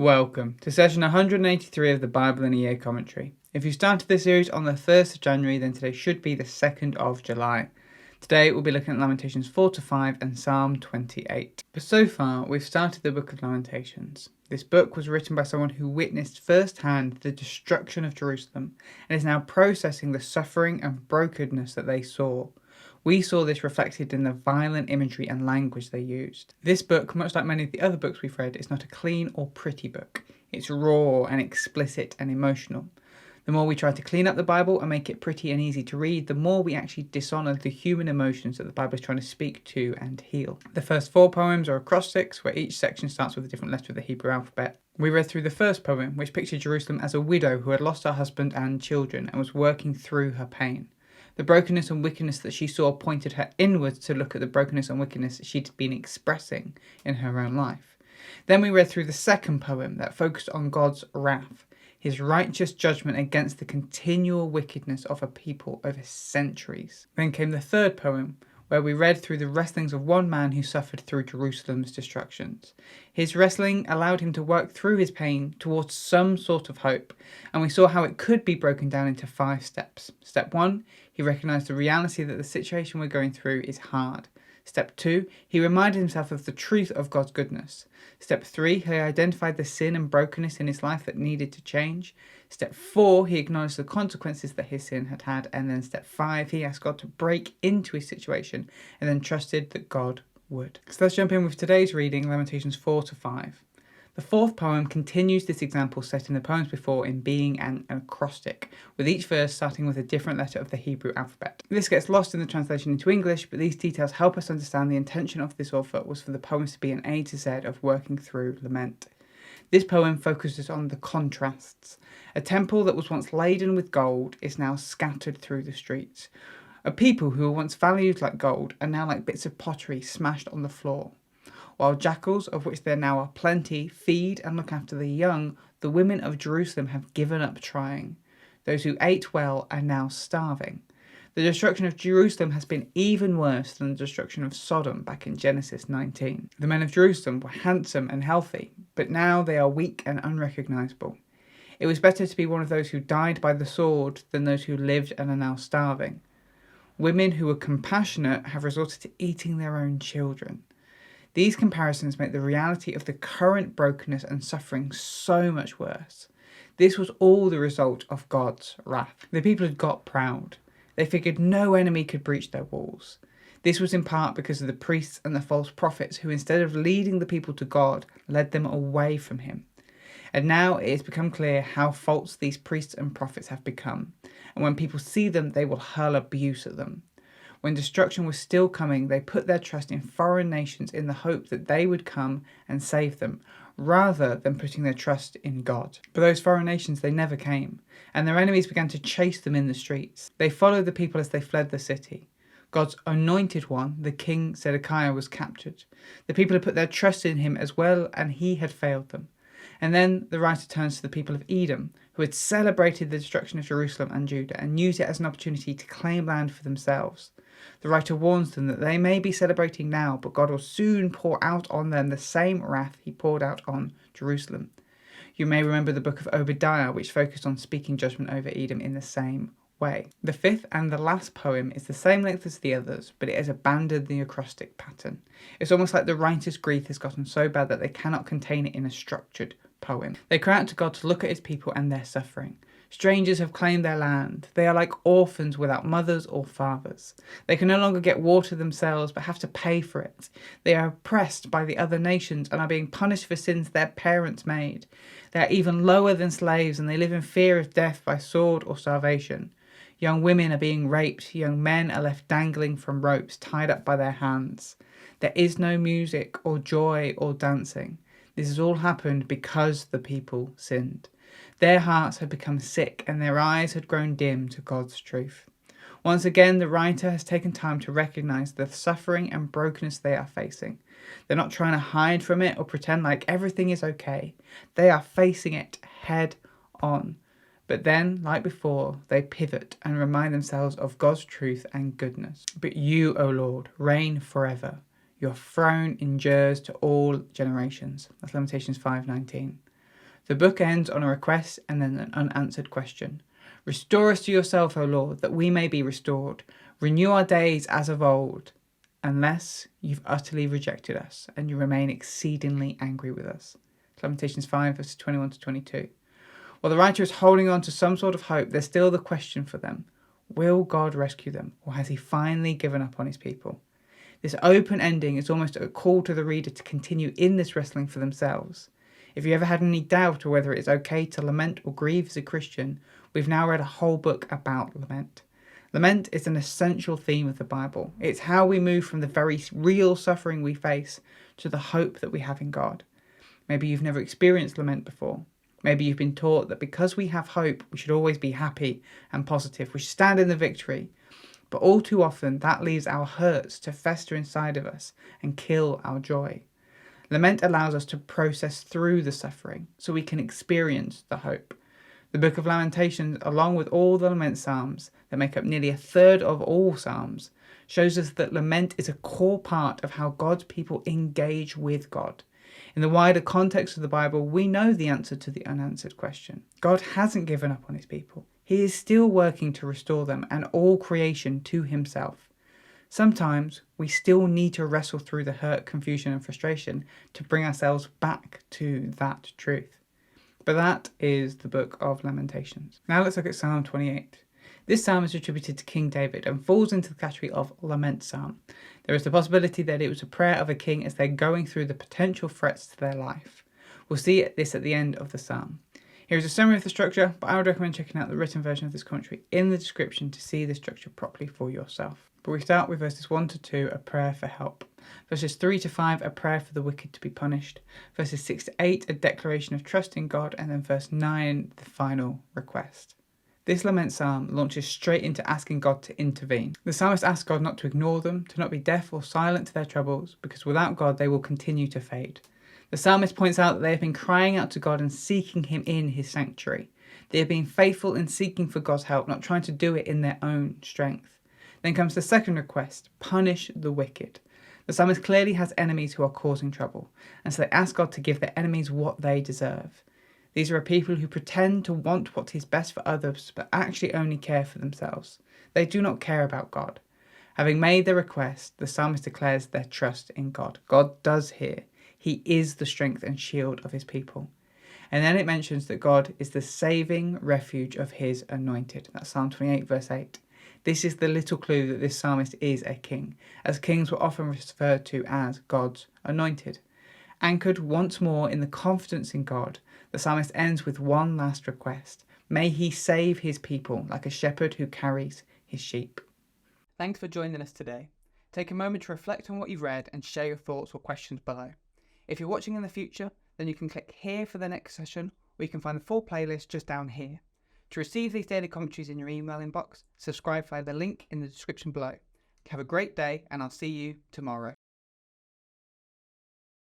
Welcome to session 183 of the Bible in a Year commentary. If you started this series on the 1st of January, then today should be the 2nd of July. Today we'll be looking at Lamentations 4 to 5 and Psalm 28. But so far, we've started the book of Lamentations. This book was written by someone who witnessed firsthand the destruction of Jerusalem and is now processing the suffering and brokenness that they saw. We saw this reflected in the violent imagery and language they used. This book, much like many of the other books we've read, is not a clean or pretty book. It's raw and explicit and emotional. The more we try to clean up the Bible and make it pretty and easy to read, the more we actually dishonour the human emotions that the Bible is trying to speak to and heal. The first 4 poems are acrostics, where each section starts with a different letter of the Hebrew alphabet. We read through the first poem, which pictured Jerusalem as a widow who had lost her husband and children and was working through her pain. The brokenness and wickedness that she saw pointed her inwards to look at the brokenness and wickedness she'd been expressing in her own life. Then we read through the second poem that focused on God's wrath, his righteous judgment against the continual wickedness of a people over centuries. Then came the third poem, where we read through the wrestlings of one man who suffered through Jerusalem's destructions. His wrestling allowed him to work through his pain towards some sort of hope, and we saw how it could be broken down into 5 steps. Step 1, he recognised the reality that the situation we're going through is hard. Step 2, he reminded himself of the truth of God's goodness. Step 3, he identified the sin and brokenness in his life that needed to change. Step 4, he acknowledged the consequences that his sin had had. And then step 5, he asked God to break into his situation and then trusted that God would. So let's jump in with today's reading, Lamentations 4 to 5. The fourth poem continues this example set in the poems before in being an acrostic, with each verse starting with a different letter of the Hebrew alphabet. This gets lost in the translation into English, but these details help us understand the intention of this author was for the poems to be an A to Z of working through lament. This poem focuses on the contrasts. A temple that was once laden with gold is now scattered through the streets. A people who were once valued like gold are now like bits of pottery smashed on the floor. While jackals, of which there now are plenty, feed and look after the young, the women of Jerusalem have given up trying. Those who ate well are now starving. The destruction of Jerusalem has been even worse than the destruction of Sodom back in Genesis 19. The men of Jerusalem were handsome and healthy, but now they are weak and unrecognisable. It was better to be one of those who died by the sword than those who lived and are now starving. Women who were compassionate have resorted to eating their own children. These comparisons make the reality of the current brokenness and suffering so much worse. This was all the result of God's wrath. The people had got proud. They figured no enemy could breach their walls. This was in part because of the priests and the false prophets who, instead of leading the people to God, led them away from him. And now it has become clear how false these priests and prophets have become. And when people see them, they will hurl abuse at them. When destruction was still coming, they put their trust in foreign nations in the hope that they would come and save them, rather than putting their trust in God. But those foreign nations, they never came, and their enemies began to chase them in the streets. They followed the people as they fled the city. God's anointed one, the king Zedekiah, was captured. The people had put their trust in him as well, and he had failed them. And then the writer turns to the people of Edom, who had celebrated the destruction of Jerusalem and Judah and used it as an opportunity to claim land for themselves. The writer warns them that they may be celebrating now, but God will soon pour out on them the same wrath he poured out on Jerusalem. You may remember the book of Obadiah, which focused on speaking judgment over Edom in the same way. The fifth and the last poem is the same length as the others, but it has abandoned the acrostic pattern. It's almost like the writer's grief has gotten so bad that they cannot contain it in a structured poem. They cry out to God to look at his people and their suffering. Strangers have claimed their land. They are like orphans without mothers or fathers. They can no longer get water themselves, but have to pay for it. They are oppressed by the other nations and are being punished for sins their parents made. They are even lower than slaves, and they live in fear of death by sword or starvation. Young women are being raped. Young men are left dangling from ropes tied up by their hands. There is no music or joy or dancing. This has all happened because the people sinned. Their hearts had become sick and their eyes had grown dim to God's truth. Once again, the writer has taken time to recognise the suffering and brokenness they are facing. They're not trying to hide from it or pretend like everything is okay. They are facing it head on. But then, like before, they pivot and remind themselves of God's truth and goodness. But you, O Lord, reign forever. Your throne endures to all generations. That's Lamentations 5:19. The book ends on a request and then an unanswered question. Restore us to yourself, O Lord, that we may be restored. Renew our days as of old, unless you've utterly rejected us and you remain exceedingly angry with us. Lamentations 5 verses 21 to 22. While the writer is holding on to some sort of hope, there's still the question for them. Will God rescue them, or has he finally given up on his people? This open ending is almost a call to the reader to continue in this wrestling for themselves. If you ever had any doubt or whether it's okay to lament or grieve as a Christian, we've now read a whole book about lament. Lament is an essential theme of the Bible. It's how we move from the very real suffering we face to the hope that we have in God. Maybe you've never experienced lament before. Maybe you've been taught that because we have hope, we should always be happy and positive. We should stand in the victory. But all too often, that leaves our hurts to fester inside of us and kill our joy. Lament allows us to process through the suffering so we can experience the hope. The Book of Lamentations, along with all the lament psalms that make up nearly a third of all psalms, shows us that lament is a core part of how God's people engage with God. In the wider context of the Bible, we know the answer to the unanswered question. God hasn't given up on his people. He is still working to restore them and all creation to himself. Sometimes we still need to wrestle through the hurt, confusion, and frustration to bring ourselves back to that truth. But that is the Book of Lamentations. Now let's look at Psalm 28. This psalm is attributed to King David and falls into the category of lament psalm. There is the possibility that it was a prayer of a king as they're going through the potential threats to their life. We'll see this at the end of the psalm. Here is a summary of the structure, but I would recommend checking out the written version of this commentary in the description to see the structure properly for yourself. But we start with verses 1 to 2, a prayer for help. Verses 3 to 5, a prayer for the wicked to be punished. Verses 6 to 8, a declaration of trust in God. And then verse 9, the final request. This lament psalm launches straight into asking God to intervene. The psalmist asks God not to ignore them, to not be deaf or silent to their troubles, because without God they will continue to fade. The psalmist points out that they have been crying out to God and seeking him in his sanctuary. They have been faithful in seeking for God's help, not trying to do it in their own strength. Then comes the second request, punish the wicked. The psalmist clearly has enemies who are causing trouble, and so they ask God to give their enemies what they deserve. These are a people who pretend to want what is best for others, but actually only care for themselves. They do not care about God. Having made their request, the psalmist declares their trust in God. God does hear. He is the strength and shield of his people. And then it mentions that God is the saving refuge of his anointed. That's Psalm 28 verse 8. This is the little clue that this psalmist is a king, as kings were often referred to as God's anointed. Anchored once more in the confidence in God, the psalmist ends with one last request. May he save his people like a shepherd who carries his sheep. Thanks for joining us today. Take a moment to reflect on what you've read and share your thoughts or questions below. If you're watching in the future, then you can click here for the next session, or you can find the full playlist just down here. To receive these daily commentaries in your email inbox, subscribe via the link in the description below. Have a great day, and I'll see you tomorrow.